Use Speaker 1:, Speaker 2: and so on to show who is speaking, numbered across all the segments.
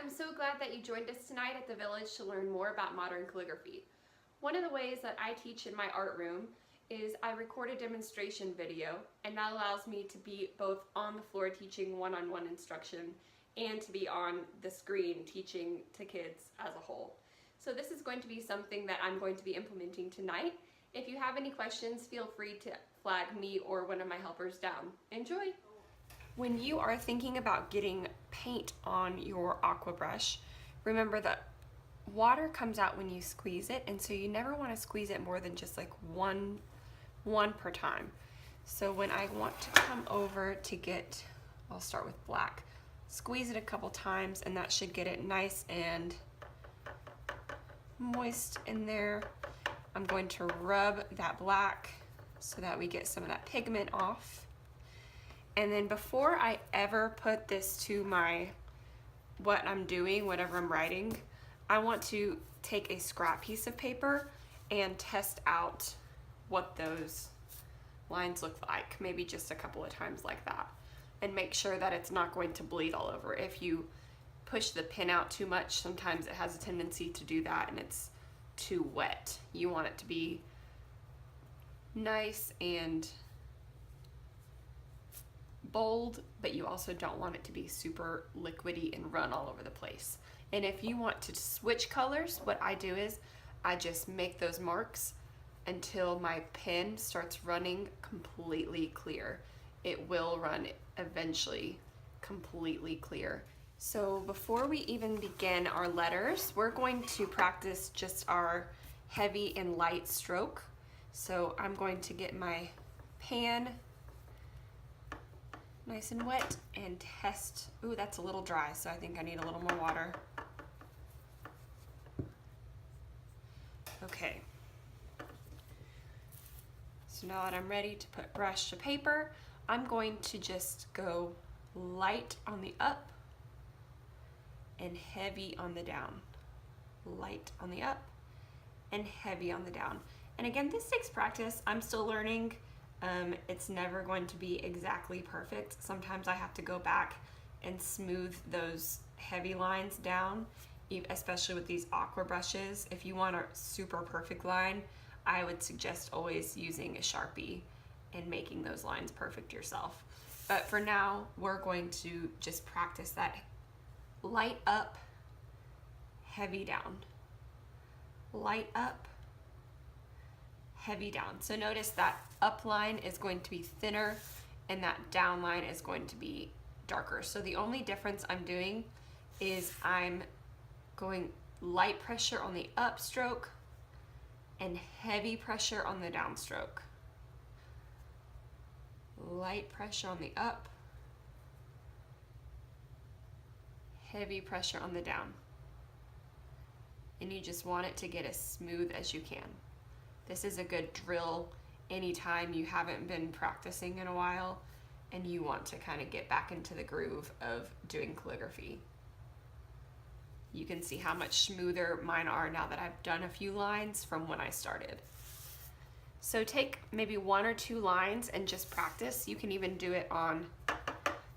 Speaker 1: I'm so glad that you joined us tonight at the Village to learn more about modern calligraphy. One of the ways that I teach in my art room is I record a demonstration video, and that allows me to be both on the floor teaching one-on-one instruction and to be on the screen teaching to kids as a whole. So this is going to be something that I'm going to be implementing tonight. If you have any questions, feel free to flag me or one of my helpers down. Enjoy! When you are thinking about getting paint on your aqua brush, remember that water comes out when you squeeze it, and so you never want to squeeze it more than just like one per time. So when I want to come over to get, I'll start with black, squeeze it a couple times, and that should get it nice and moist in there. I'm going to rub that black so that we get some of that pigment off. And then before I ever put this to what I'm doing, whatever I'm writing, I want to take a scrap piece of paper and test out what those lines look like, maybe just a couple of times like that, and make sure that it's not going to bleed all over. If you push the pen out too much, sometimes it has a tendency to do that and it's too wet. You want it to be nice and bold, but you also don't want it to be super liquidy and run all over the place. And if you want to switch colors, what I do is I just make those marks until my pen starts running completely clear. It will run eventually completely clear. So before we even begin our letters, we're going to practice just our heavy and light stroke. So I'm going to get my pan nice and wet and test. Ooh, that's a little dry, so I think I need a little more water. Okay. So now that I'm ready to put brush to paper, I'm going to just go light on the up and heavy on the down. Light on the up and heavy on the down. And again, this takes practice. I'm still learning. It's never going to be exactly perfect. Sometimes I have to go back and smooth those heavy lines down, especially with these aqua brushes. If you want a super perfect line, I would suggest always using a Sharpie and making those lines perfect yourself. But for now, we're going to just practice that light up, heavy down. Light up, heavy down. So notice that up line is going to be thinner and that down line is going to be darker. So the only difference I'm doing is I'm going light pressure on the up stroke and heavy pressure on the down stroke. Light pressure on the up, heavy pressure on the down. And you just want it to get as smooth as you can. This is a good drill anytime you haven't been practicing in a while and you want to kind of get back into the groove of doing calligraphy. You can see how much smoother mine are now that I've done a few lines from when I started. So take maybe one or two lines and just practice. You can even do it on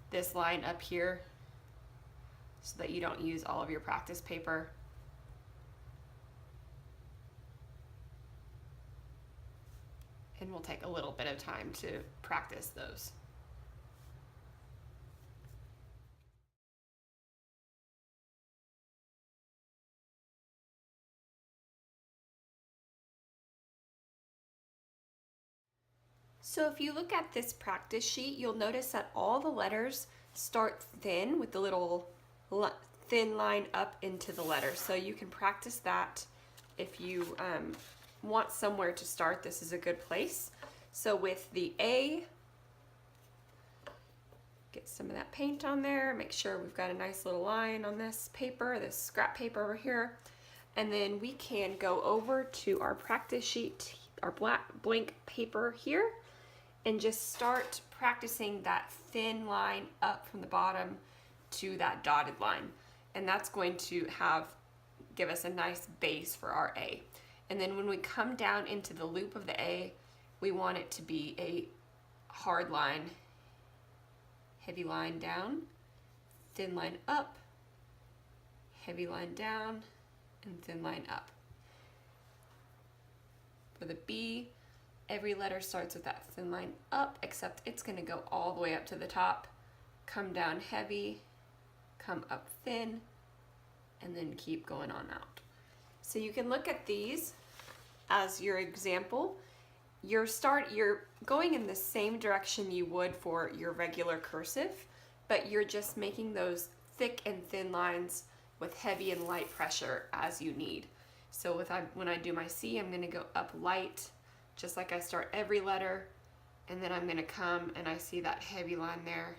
Speaker 1: this line up here so that you don't use all of your practice paper. And we'll take a little bit of time to practice those. So if you look at this practice sheet, you'll notice that all the letters start thin with the little thin line up into the letter. So you can practice that if you want somewhere to start. This is a good place. So with the A, get some of that paint on there, make sure we've got a nice little line on this paper, this scrap paper over here. And then we can go over to our practice sheet, our black blank paper here, and just start practicing that thin line up from the bottom to that dotted line. And that's going to give us a nice base for our A. And then when we come down into the loop of the A, we want it to be a hard line, heavy line down, thin line up, heavy line down, and thin line up. For the B, every letter starts with that thin line up, except it's going to go all the way up to the top, come down heavy, come up thin, and then keep going on out. So you can look at these as your example. You're going in the same direction you would for your regular cursive, but you're just making those thick and thin lines with heavy and light pressure as you need. So when I do my C, I'm going to go up light, just like I start every letter, and then I'm going to come and I see that heavy line there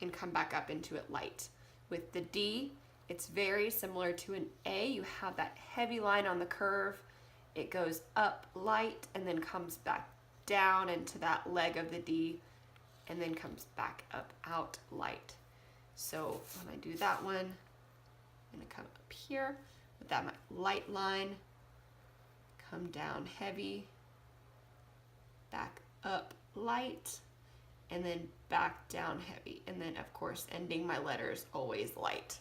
Speaker 1: and come back up into it light. With the D, it's very similar to an A. You have that heavy line on the curve. It goes up light and then comes back down into that leg of the D and then comes back up out light. So when I do that one, I'm going to come up here with that light line, come down heavy, back up light, and then back down heavy. And then of course ending my letters always light.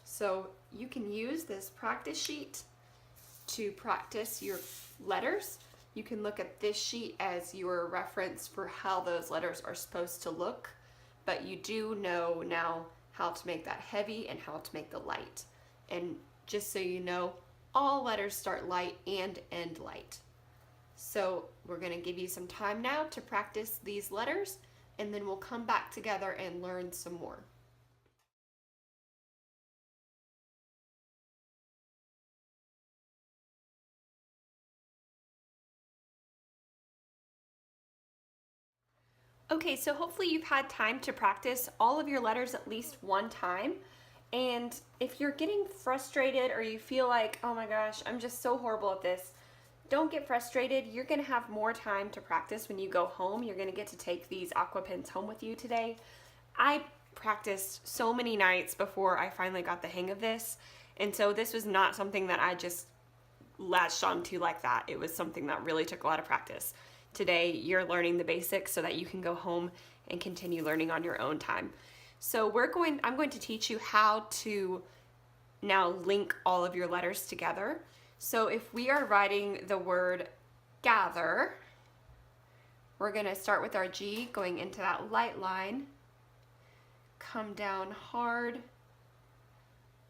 Speaker 1: So you can use this practice sheet to practice your letters. You can look at this sheet as your reference for how those letters are supposed to look, but you do know now how to make that heavy and how to make the light. And just so you know, all letters start light and end light. So we're going to give you some time now to practice these letters, and then we'll come back together and learn some more. Okay, so hopefully you've had time to practice all of your letters at least one time. And if you're getting frustrated or you feel like, oh my gosh, I'm just so horrible at this, don't get frustrated. You're gonna have more time to practice when you go home. You're gonna get to take these aqua pens home with you today. I practiced so many nights before I finally got the hang of this. And so this was not something that I just latched onto like that. It was something that really took a lot of practice. Today, you're learning the basics so that you can go home and continue learning on your own time. So I'm going to teach you how to now link all of your letters together. So if we are writing the word gather, we're going to start with our G, going into that light line, come down hard,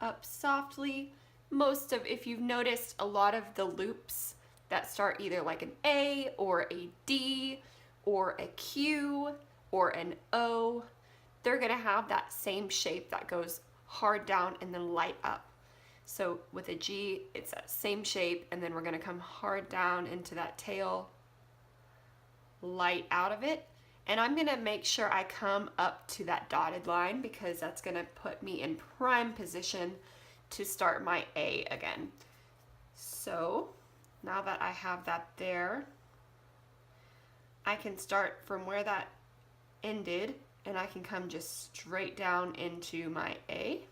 Speaker 1: up softly. If you've noticed, a lot of the loops that start either like an A or a D or a Q or an O, they're gonna have that same shape that goes hard down and then light up. So with a G, it's that same shape, and then we're gonna come hard down into that tail, light out of it. And I'm gonna make sure I come up to that dotted line because that's gonna put me in prime position to start my A again. So now that I have that there, I can start from where that ended and I can come just straight down into my A.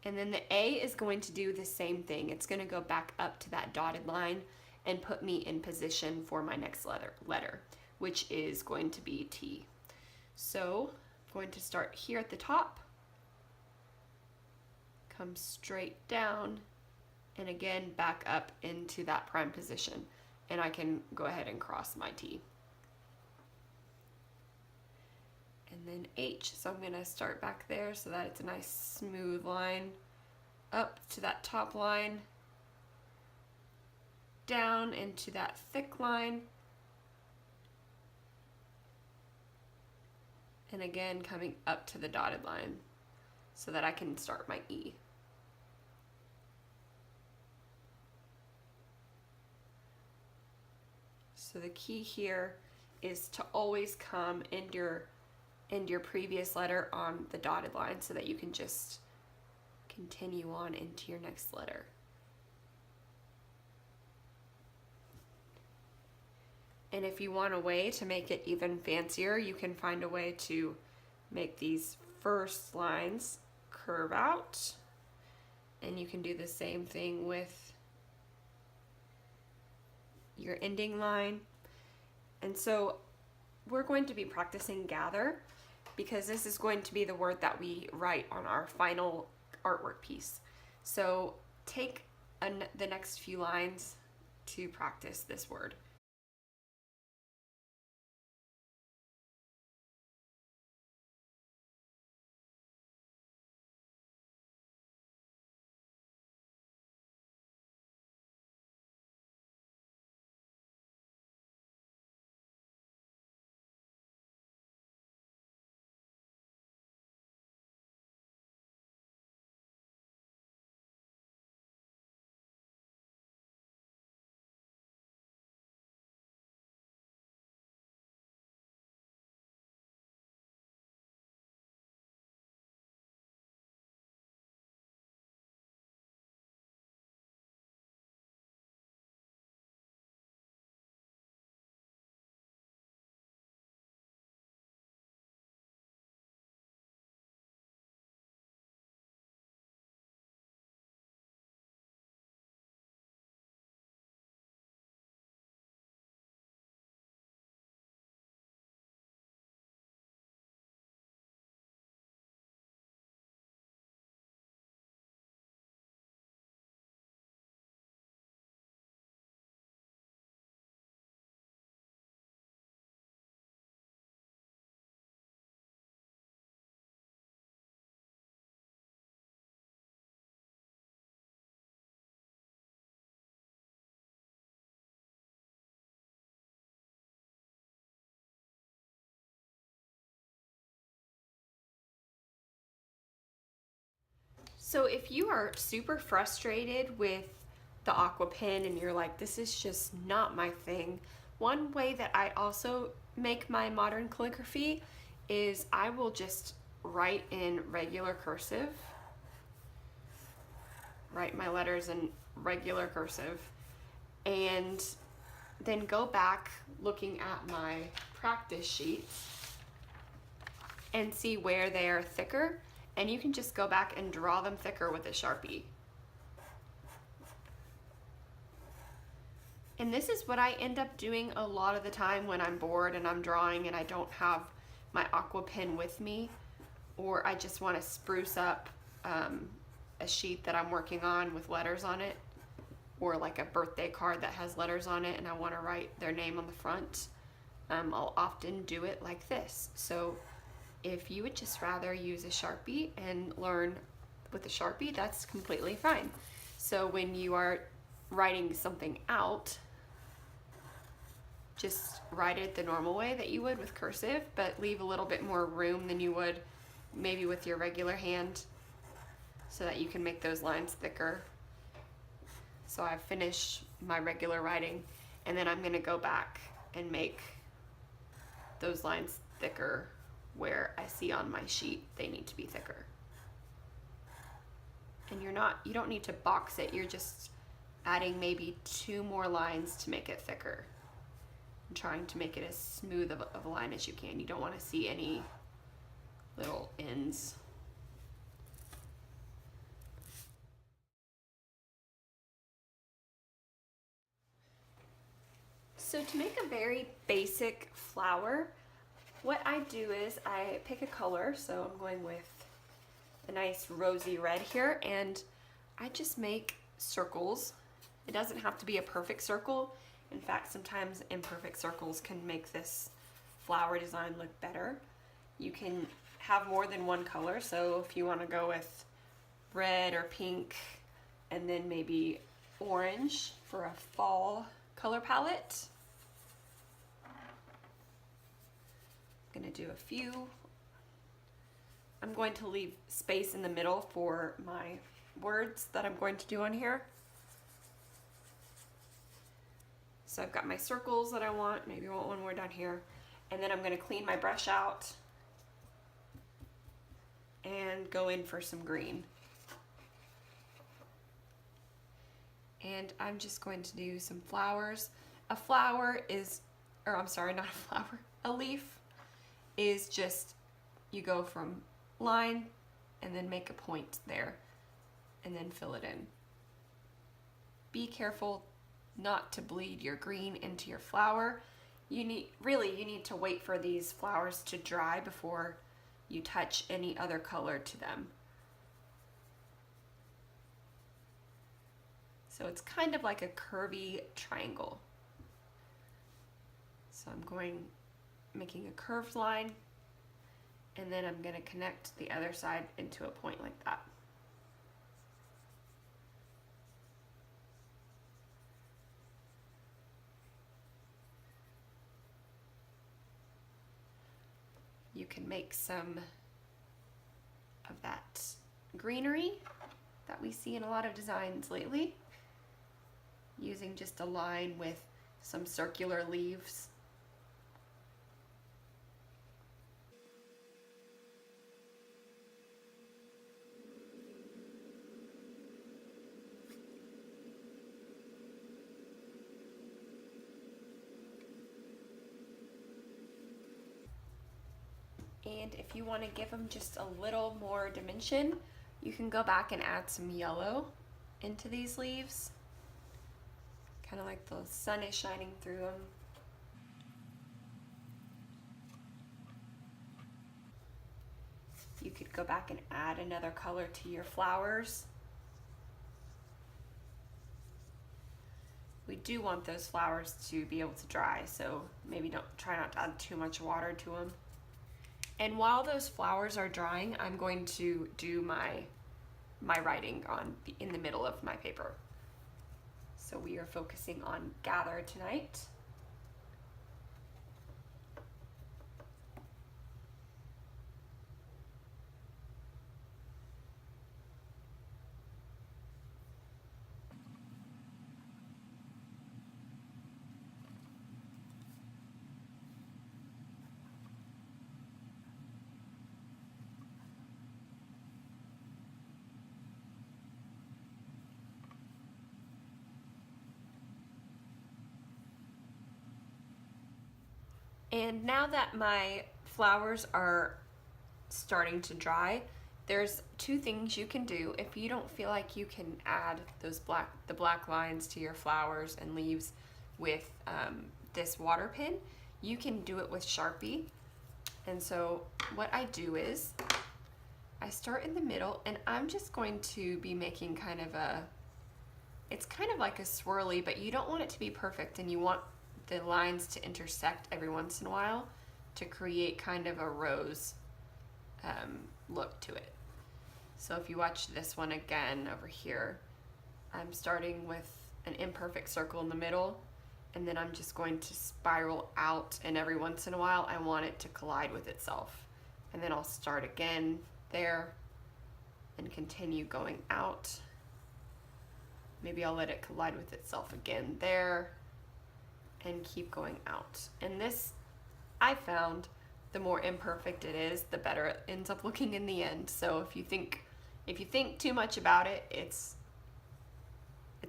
Speaker 1: And then the A is going to do the same thing. It's going to go back up to that dotted line and put me in position for my next letter, which is going to be T. So I'm going to start here at the top, come straight down, and again back up into that prime position, and I can go ahead and cross my T. And then H, so I'm gonna start back there so that it's a nice smooth line up to that top line, down into that thick line, and again coming up to the dotted line so that I can start my E. So the key here is to always come end your previous letter on the dotted line so that you can just continue on into your next letter. And if you want a way to make it even fancier, you can find a way to make these first lines curve out, and you can do the same thing with your ending line. And so we're going to be practicing gather, because this is going to be the word that we write on our final artwork piece. So take the next few lines to practice this word. So if you are super frustrated with the aqua pen and you're like, this is just not my thing, one way that I also make my modern calligraphy is I will just write in regular cursive, write my letters in regular cursive, and then go back looking at my practice sheets and see where they're thicker, and you can just go back and draw them thicker with a Sharpie. And this is what I end up doing a lot of the time when I'm bored and I'm drawing and I don't have my aqua pen with me, or I just want to spruce up a sheet that I'm working on with letters on it, or like a birthday card that has letters on it and I want to write their name on the front. I'll often do it like this. So if you would just rather use a Sharpie and learn with a Sharpie, that's completely fine. So when you are writing something out, just write it the normal way that you would with cursive, but leave a little bit more room than you would maybe with your regular hand, so that you can make those lines thicker. So I've finished my regular writing, and then I'm gonna go back and make those lines thicker where I see on my sheet they need to be thicker. And you don't need to box it, you're just adding maybe 2 more lines to make it thicker. And trying to make it as smooth of a line as you can. You don't want to see any little ends. So to make a very basic flower, what I do is I pick a color, so I'm going with a nice rosy red here, and I just make circles. It doesn't have to be a perfect circle. In fact, sometimes imperfect circles can make this flower design look better. You can have more than one color, so if you want to go with red or pink and then maybe orange for a fall color palette. I'm going to do a few. I'm going to leave space in the middle for my words that I'm going to do on here. So I've got my circles that I want, maybe I want one more down here, and then I'm going to clean my brush out and go in for some green. And I'm just going to do some flowers. A flower is, or I'm sorry, not a flower, a leaf is just, you go from line and then make a point there and then fill it in. Be careful not to bleed your green into your flower. You need to wait for these flowers to dry before you touch any other color to them. So it's kind of like a curvy triangle. So I'm making a curved line, and then I'm going to connect the other side into a point like that. You can make some of that greenery that we see in a lot of designs lately, using just a line with some circular leaves. And if you want to give them just a little more dimension, you can go back and add some yellow into these leaves. Kind of like the sun is shining through them. You could go back and add another color to your flowers. We do want those flowers to be able to dry, so maybe try not to add too much water to them. And while those flowers are drying, I'm going to do my writing in the middle of my paper. So we are focusing on gather tonight. And now that my flowers are starting to dry, there's two things you can do. If you don't feel like you can add the black lines to your flowers and leaves with this water pen, you can do it with Sharpie. And so what I do is I start in the middle, and I'm just going to be making it's kind of like a swirly, but you don't want it to be perfect, and you want the lines to intersect every once in a while to create kind of a rose look to it. So if you watch this one again over here, I'm starting with an imperfect circle in the middle, and then I'm just going to spiral out, and every once in a while I want it to collide with itself. And then I'll start again there and continue going out. Maybe I'll let it collide with itself again there and keep going out. And this, I found, the more imperfect it is, the better it ends up looking in the end. So if you think too much about it, it's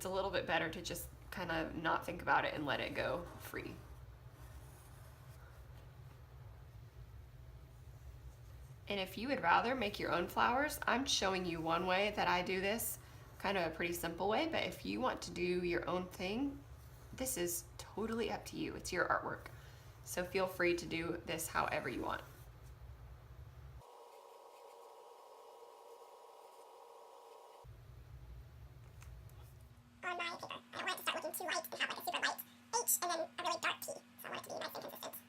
Speaker 1: a little bit better to just kind of not think about it and let it go free. And if you would rather make your own flowers, I'm showing you one way that I do this, kind of a pretty simple way, but if you want to do your own thing, this is totally up to you. It's your artwork. So feel free to do this however you want.
Speaker 2: On my paper, I don't want it to start looking too light and have like a super light H and then a really dark T. So I want it to be nice and consistent.